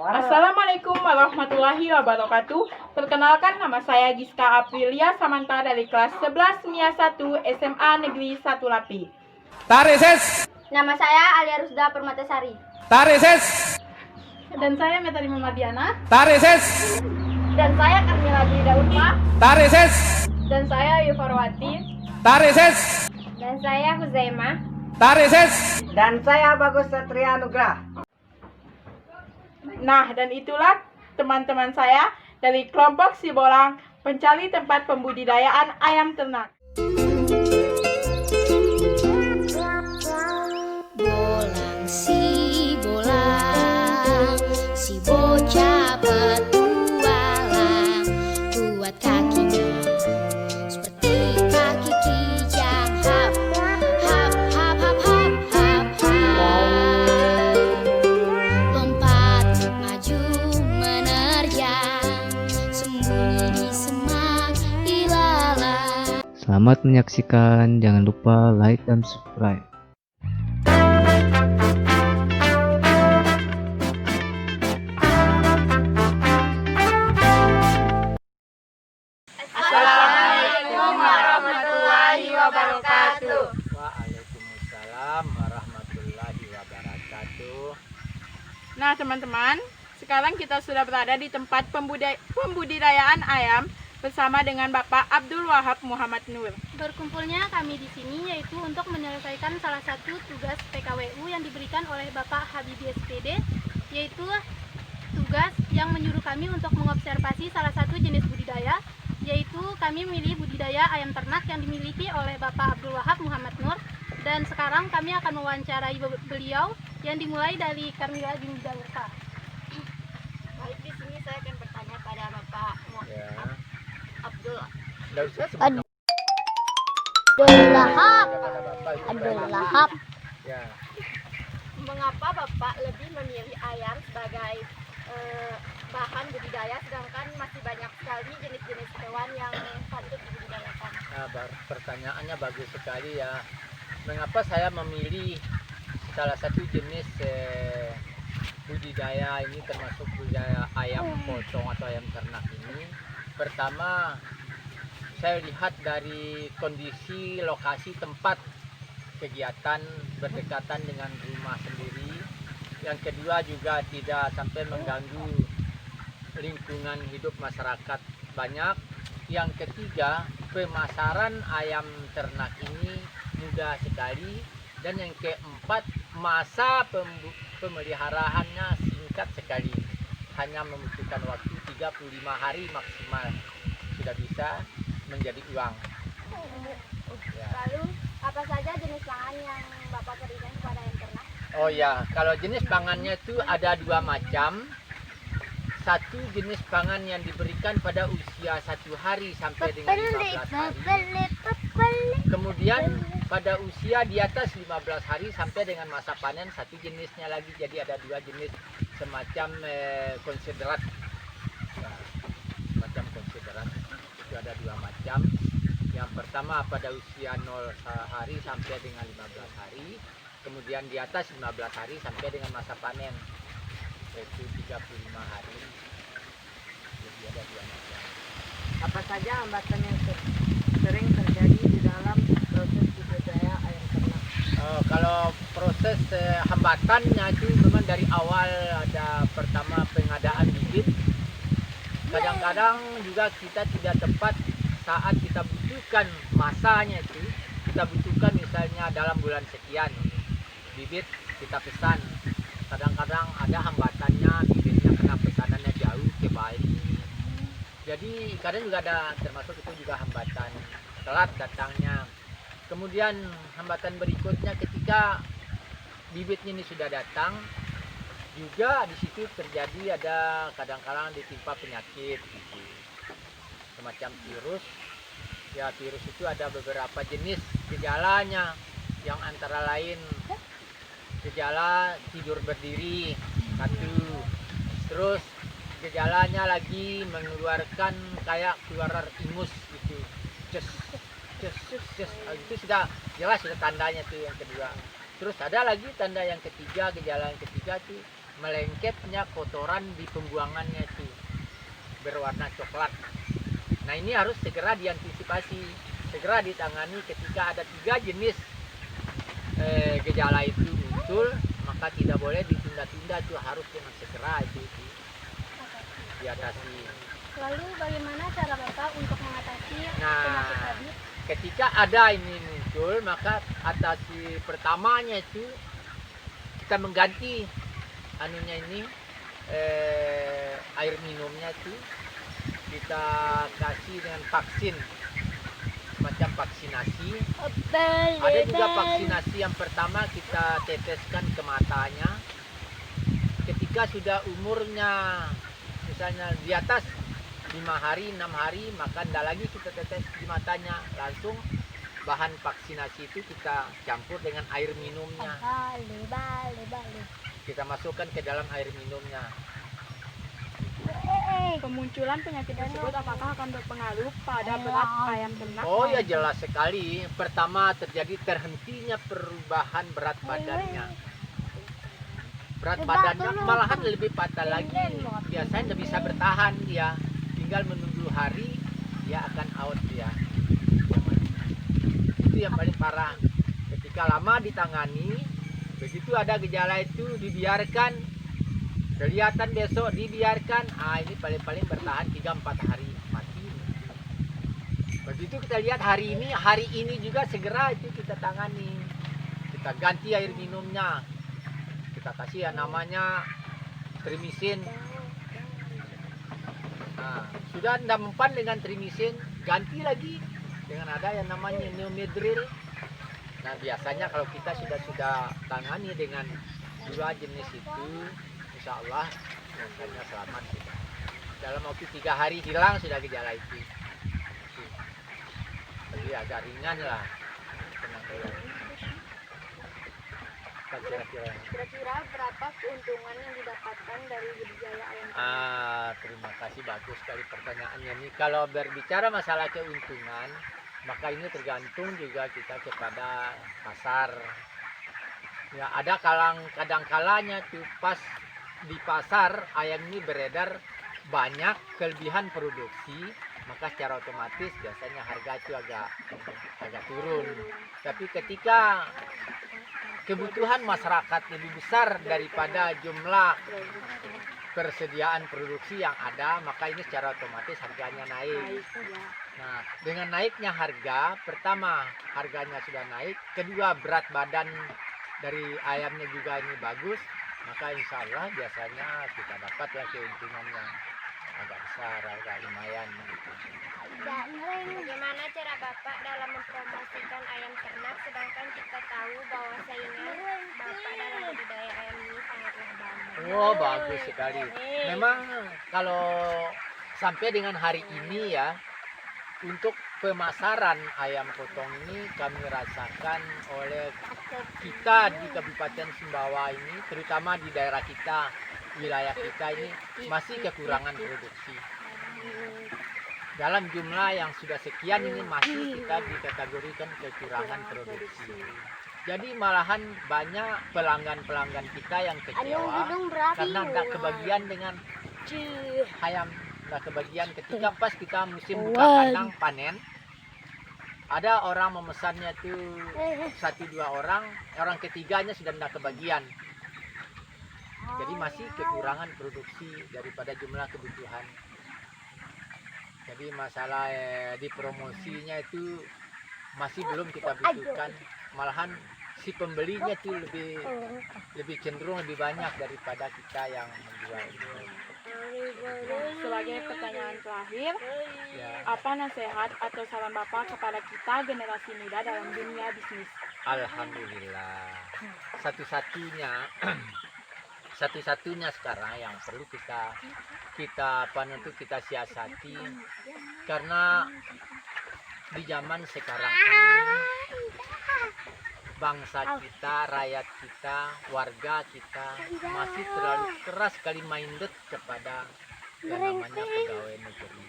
Assalamualaikum warahmatullahi wabarakatuh. Perkenalkan, nama saya Giska Aprilia Samanta dari kelas 11 MIA 1 SMA Negeri 1 Lapi. Tareses. Nama saya Alia Rusda Permatasari. Tareses. Dan saya Metari Mamadiana. Tareses. Dan saya Kamila Daunma. Tareses. Dan saya Yufarwati. Tareses. Dan saya Huzaimah. Tareses. Dan saya Bagus Satria Nugrah. Nah, dan itulah teman-teman saya dari kelompok Sibolang, pencari tempat pembudidayaan ayam ternak. Bolang si bolang, si bocah petualang, kuat kakinya seperti kaki kijang, hap hap hap hap hap hap hap, lompat maju menerjang, sembunyi di semak ilalang. Selamat menyaksikan, jangan lupa like dan subscribe. Assalamualaikum warahmatullahi wabarakatuh. Waalaikumsalam warahmatullahi wabarakatuh. Nah, teman-teman, sekarang kita sudah berada di tempat pembudidayaan ayam bersama dengan Bapak Abdul Wahab Muhammad Nur. Berkumpulnya kami di sini yaitu untuk menyelesaikan salah satu tugas PKWU yang diberikan oleh Bapak Habibie SPD, yaitu tugas yang menyuruh kami untuk mengobservasi salah satu jenis budidaya, yaitu kami memilih budidaya ayam ternak yang dimiliki oleh Bapak Abdul Wahab Muhammad Nur. Dan sekarang kami akan mewawancarai beliau yang dimulai dari Kamila Dindawerka. Baik, di sini saya akan bertanya pada Bapak Ya. Abdul Nggak usah sebut Lahap. Abdul Lahap. Ya. Mengapa Bapak lebih memilih ayam sebagai bahan budidaya, sedangkan masih banyak sekali jenis-jenis hewan yang patut dibudidayakan? Nah, pertanyaannya bagus sekali ya. Mengapa saya memilih salah satu jenis budidaya ini, termasuk budidaya ayam potong atau ayam ternak ini? Pertama, saya lihat dari kondisi lokasi tempat kegiatan berdekatan dengan rumah sendiri. Yang kedua juga tidak sampai mengganggu lingkungan hidup masyarakat banyak. Yang ketiga, pemasaran ayam ternak ini mudah sekali. Dan yang keempat, masa pemeliharaannya singkat sekali. Hanya membutuhkan waktu 35 hari maksimal sudah bisa menjadi uang. Ya. Lalu apa saja jenis pangan yang Bapak berikan kepada ayam ternak? Oh ya, kalau jenis pangannya itu ada dua macam. Satu jenis pangan yang diberikan pada usia 1 hari sampai dengan 15 hari. Kemudian pada usia di atas 15 hari sampai dengan masa panen, satu jenisnya lagi. Jadi ada dua jenis semacam konsiderat. Nah, semacam konsiderat itu ada dua macam. Yang pertama pada usia 0 hari sampai dengan 15 hari. Kemudian di atas 15 hari sampai dengan masa panen, yaitu 35 hari. Jadi ada dua macam. Apa saja hambatan yang sering terjadi di dalam proses budidaya ayam ternak? Kalau proses hambatannya itu memang dari awal ada pertama pengadaan bibit. Kadang-kadang juga kita tidak tepat saat kita butuhkan masanya itu. Kita butuhkan misalnya dalam bulan sekian bibit kita pesan. Kadang-kadang ada hambatannya, bibitnya kena pesanannya jauh ke Bali. Jadi kadang juga ada, termasuk itu juga hambatan telat datangnya. Kemudian hambatan berikutnya ketika bibitnya ini sudah datang, juga di situ terjadi ada kadang-kadang ditimpa penyakit gitu. Semacam virus. Ya, virus itu ada beberapa jenis gejalanya, yang antara lain gejala tidur berdiri satu, terus gejalanya lagi mengeluarkan kayak keluar ingus gitu, ces ces Itu sudah jelas, sudah tandanya tuh yang kedua. Terus ada lagi tanda yang ketiga, gejala yang ketiga tuh melengketnya kotoran di pembuangannya tuh berwarna coklat. Nah ini harus segera diantisipasi, segera ditangani ketika ada 3 jenis gejala itu muncul, maka tidak boleh ditunda-tunda, itu harus dengan segera itu diatasi. Lalu bagaimana cara Bapak untuk mengatasi Nah, penyakit rabies? ketika ada ini muncul, maka atasi pertamanya itu kita mengganti anunya ini air minumnya itu kita kasih dengan vaksin, macam vaksinasi. Ada juga vaksinasi yang pertama kita teteskan ke matanya. Ketika sudah umurnya misalnya di atas 5 hari, 6 hari, maka tidak lagi kita tetes di matanya, langsung bahan vaksinasi itu kita campur dengan air minumnya. Kita masukkan ke dalam air minumnya. Kemunculan penyakit tersebut apakah akan berpengaruh pada berat ayam ternak? Oh ya, jelas sekali. Pertama terjadi terhentinya perubahan berat badannya. Berat badannya malahan lebih patah lagi. Biasanya tidak bisa bertahan dia. Tinggal menunggu hari dia akan out dia. Itu yang paling parah. Ketika lama ditangani, begitu ada gejala itu dibiarkan, kelihatan besok dibiarkan, ini paling-paling bertahan 3-4 hari mati. Begitu kita lihat hari ini juga segera itu kita tangani. Kita ganti air minumnya. Kita kasih yang namanya trimisin. Nah, sudah tidak mempan dengan trimisin, ganti lagi dengan ada yang namanya neomedril. Nah, biasanya kalau kita sudah tangani dengan 2 jenis itu, insya Allah biasanya selamat sudah. Dalam waktu 3 hari hilang sudah gejala itu. Jadi agak ringan lah. Kira-kira berapa keuntungan yang didapatkan dari budidaya ayam ternak? Terima kasih, bagus sekali pertanyaannya nih. Kalau berbicara masalah keuntungan, maka ini tergantung juga kita kepada pasar. Ya, ada kadang-kalanya tuh pas di pasar ayam ini beredar banyak kelebihan produksi, maka secara otomatis biasanya harga itu agak turun. Tapi ketika kebutuhan masyarakat lebih besar daripada jumlah persediaan produksi yang ada, maka ini secara otomatis harganya naik. Nah, dengan naiknya harga, pertama harganya sudah naik, kedua berat badan dari ayamnya juga ini bagus, maka insya Allah biasanya kita dapatlah keuntungannya agak besar, agak lumayan. Bagaimana cara Bapak dalam mempromosikan ayam ternak, sedangkan kita tahu bahwa saingan Bapak dalam budidaya ayam ini sangatlah banyak? Oh, bagus sekali. Memang kalau sampai dengan hari ini ya, untuk pemasaran ayam potong ini kami rasakan oleh kita di Kabupaten Sumbawa ini, terutama di daerah kita, wilayah kita ini masih kekurangan produksi. Dalam jumlah yang sudah sekian ini masih kita dikategorikan kekurangan produksi. Jadi malahan banyak pelanggan-pelanggan kita yang kecewa karena tidak kebagian dengan ayam. Tidak kebagian ketika pas kita musim buka kandang panen. Ada orang memesannya tuh 1-2 orang, orang ketiganya sudah tidak kebagian. Jadi masih kekurangan produksi daripada jumlah kebutuhan. Jadi masalah di promosinya itu masih belum kita butuhkan. Malahan si pembelinya tuh lebih cenderung lebih banyak daripada kita yang menjual. Sebagai pertanyaan terakhir, Ya. apa nasihat atau saran Bapak kepada kita generasi muda dalam dunia bisnis? Alhamdulillah. Satu-satunya sekarang yang perlu kita siasati, karena di zaman sekarang ini bangsa kita, rakyat kita, warga kita masih terlalu keras sekali minded kepada yang namanya pegawai negeri.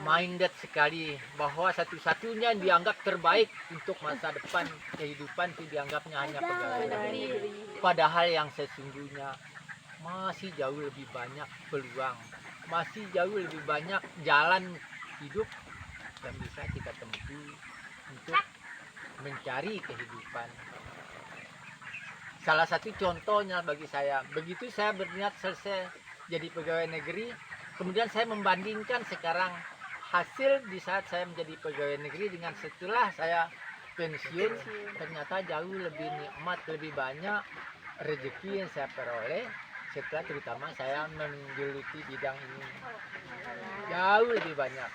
Minded sekali bahwa satu-satunya yang dianggap terbaik untuk masa depan kehidupan itu dianggapnya hanya pegawai negeri. Padahal yang sesungguhnya masih jauh lebih banyak peluang, masih jauh lebih banyak jalan hidup yang bisa kita tempuh untuk mencari kehidupan. Salah satu contohnya bagi saya, begitu saya berniat selesai jadi pegawai negeri, kemudian saya membandingkan sekarang hasil di saat saya menjadi pegawai negeri dengan setelah saya pensiun, ternyata jauh lebih nikmat, lebih banyak rezeki yang saya peroleh setelah terutama saya menggeluti bidang ini. Jauh lebih banyak.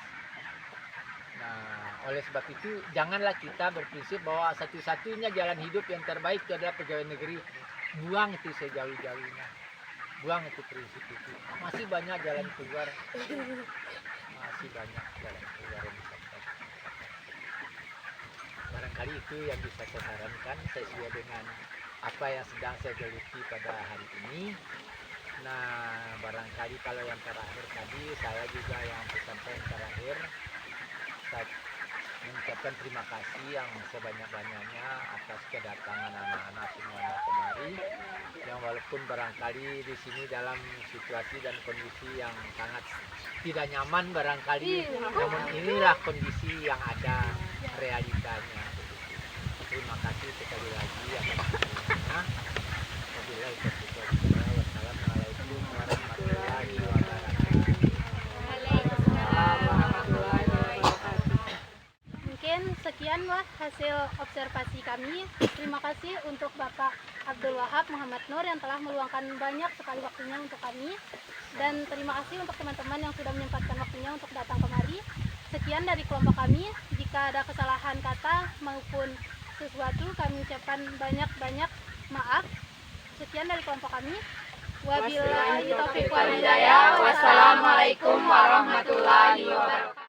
Nah, oleh sebab itu janganlah kita berprinsip bahwa satu-satunya jalan hidup yang terbaik itu adalah pegawai negeri. Buang itu sejauh-jauhnya. Buang itu prinsip itu. Masih banyak jalan keluar. Masih banyak jalan keluar yang bisa kita lakukan. Barangkali itu yang bisa saya sarankan sesuai dengan apa yang sedang saya geluti pada hari ini. Nah, barangkali kalau yang terakhir tadi, saya juga yang pesan-pesan terakhir, saya mengucapkan terima kasih yang sebanyak-banyaknya atas kedatangan anak-anak semuanya kemari. Yang walaupun barangkali di sini dalam situasi dan kondisi yang sangat tidak nyaman barangkali, namun inilah kondisi yang ada realitanya. Terima kasih sekali lagi atas semuanya. Wabillahi taufiq wal hidayah. Wassalamualaikum warahmatullahi wabarakatuh. Mungkin sekianlah hasil observasi kami. Terima kasih untuk Bapak Abdul Wahab Muhammad Nur yang telah meluangkan banyak sekali waktunya untuk kami. Dan terima kasih untuk teman-teman yang sudah menyempatkan waktunya untuk datang kemari. Sekian dari kelompok kami. Jika ada kesalahan kata maupun sesuatu, kami ucapkan banyak-banyak maaf. Sekian dari kelompok kami. Wabillahi taufiq wal hidayah. Wassalamualaikum warahmatullahi wabarakatuh.